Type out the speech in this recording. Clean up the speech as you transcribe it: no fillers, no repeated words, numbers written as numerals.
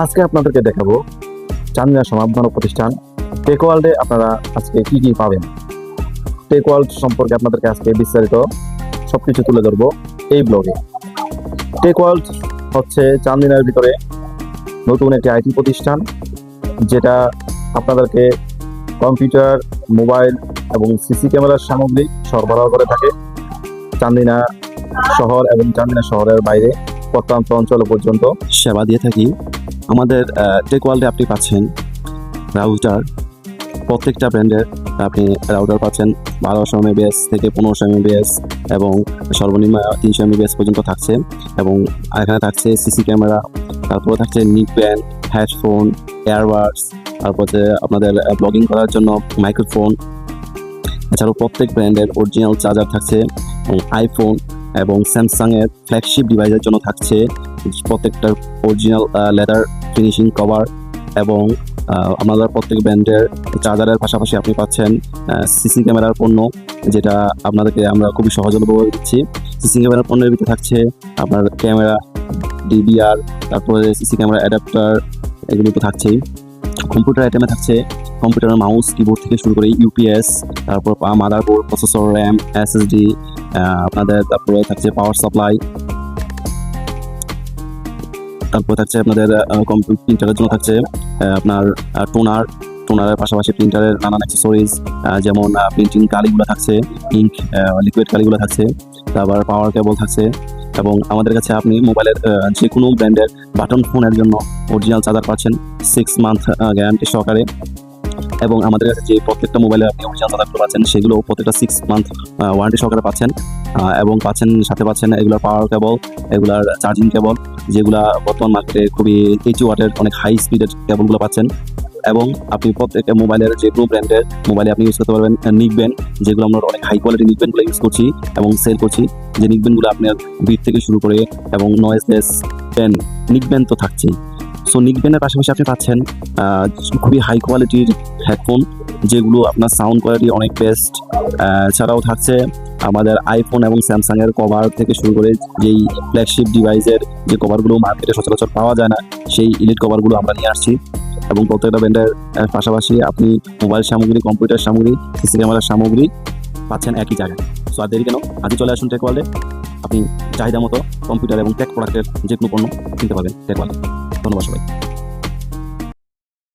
আজকে আপনাদেরকে দেখাবো চান্দিনা সমাধান প্রতিষ্ঠান টেক ওয়ার্ল্ডে আপনারা আজকে কি কি পাবেন। টেক ওয়ার্ল্ড সম্পর্কে আপনাদেরকে আজকে বিস্তারিত সবকিছু তুলে ধরবো এই ব্লগে। টেক ওয়ার্ল্ড হচ্ছে চান্দিনার ভিতরে নতুন একটি আইটি প্রতিষ্ঠান, যেটা আপনাদেরকে কম্পিউটার, মোবাইল এবং সিসি ক্যামেরার সামগ্রী সরবরাহ করে থাকে চান্দিনা শহর এবং চান্দিনা শহরের বাইরে প্রত্যন্ত অঞ্চল পর্যন্ত সেবা দিয়ে থাকি। আমাদের টেক ওয়ার্ল্ডে আপনি পাচ্ছেন রাউটার, প্রত্যেকটা ব্র্যান্ডের আপনি রাউটার পাচ্ছেন 1200 MBps থেকে 1500 MBps এবং সর্বনিম্ন 300 MBps পর্যন্ত থাকছে। এবং এখানে থাকছে সিসি ক্যামেরা, তারপরে থাকছে নিক ব্যান্ড, হেডফোন, এয়ারবাডস, তারপর হচ্ছে আপনাদের ব্লগিং করার জন্য মাইক্রোফোন। এছাড়াও প্রত্যেক ব্র্যান্ডের অরিজিনাল চার্জার থাকছে এবং আইফোন এবং স্যামসাংয়ের ফ্ল্যাগশিপ ডিভাইসের জন্য থাকছে প্রত্যেকটার অরিজিনাল লেদার ফিনিশিং কভার। এবং আমাদের প্রত্যেক ব্র্যান্ডের চার্জারের পাশাপাশি আপনি পাচ্ছেন সিসি ক্যামেরার পণ্য, যেটা আপনাদেরকে আমরা খুবই সহজলভ্যভাবে দিচ্ছি। সিসি ক্যামেরার পণ্যের ভিতরে থাকছে আপনার ক্যামেরা, ডিভিআর, তারপরে সিসি ক্যামেরা অ্যাডাপ্টার, এগুলো তো থাকছেই। কম্পিউটার আইটেমে থাকছে কম্পিউটারের মাউস, কিবোর্ড থেকে শুরু করে ইউপিএস, তারপর মাদারবোর্ড, প্রসেসর, র্যাম, এসএসডি, আপনাদের তারপরে থাকছে পাওয়ার সাপ্লাই, তারপর থাকছে আপনাদের প্রিন্টারের জন্য থাকছে আপনার টোনারের পাশাপাশি প্রিন্টারের নানান অ্যাক্সেসরিজ, যেমন প্রিন্টিং কালিগুলো থাকছে, ইঙ্ক লিকুইড কালিগুলো থাকছে, তারপর পাওয়ার কেবল থাকছে। এবং আমাদের কাছে আপনি মোবাইলের যে কোনো ব্র্যান্ডের বাটন ফোনের জন্য অরিজিনাল চার্জার পাচ্ছেন 6 মান্থ গ্যারান্টি সহকারে। এবং আমাদের কাছে যে প্রত্যেকটা মোবাইলে আপনি অরিজিনাল চার্জারগুলো পাচ্ছেন সেগুলো প্রত্যেকটা 6 মান্থ ওয়ারেন্টি সহকারে পাচ্ছেন। এবং সাথে পাচ্ছেন এগুলোর পাওয়ার কেবল, এগুলার চার্জিং কেবল, যেগুলা বর্তমান মার্কেটে খুবই 80 ওয়াটের অনেক হাই স্পিডের কেবলগুলো পাচ্ছেন। এবং আপনি প্রত্যেকটা মোবাইলের যে কোনো ব্র্যান্ডের মোবাইলে আপনি ইউজ করতে পারবেন নিক ব্যান্ড, যেগুলো আমরা অনেক হাই কোয়ালিটি নিক ব্যান্ডগুলো ইউজ করছি এবং সেল করছি। যে নিক ব্যান্ডগুলো আপনার বিট থেকে শুরু করে এবং নয়েজলেস পেন, নিক ব্যান্ড তো থাকছেই। সো নিক ব্যান্ডের পাশাপাশি আপনি পাচ্ছেন খুবই হাই কোয়ালিটির হেডফোন, যেগুলো আপনার সাউন্ড কোয়ালিটি অনেক বেস্ট। এছাড়াও থাকছে আমাদের আইফোন এবং স্যামসাংয়ের কভার থেকে শুরু করে যেই ফ্ল্যাগশিপ ডিভাইসের যে কভারগুলো মার্কেটে সচরাচর পাওয়া যায় না, সেই ইলিট কভারগুলো আমরা নিয়ে আসছি। এবং প্রত্যেকটা ব্র্যান্ডের পাশাপাশি আপনি মোবাইল সামগ্রী, কম্পিউটার সামগ্রী, সিসি ক্যামেরার সামগ্রী পাচ্ছেন একই জায়গায়। সো আর দেরি কেন, আজই চলে আসুন টেক ওয়ার্ল্ডে। আপনি চাহিদা মতো কম্পিউটার এবং টেক প্রোডাক্টের যে কোনো পণ্য কিনতে পারবেন টেক ওয়ার্ল্ডে। ধন্যবাদ সবাই।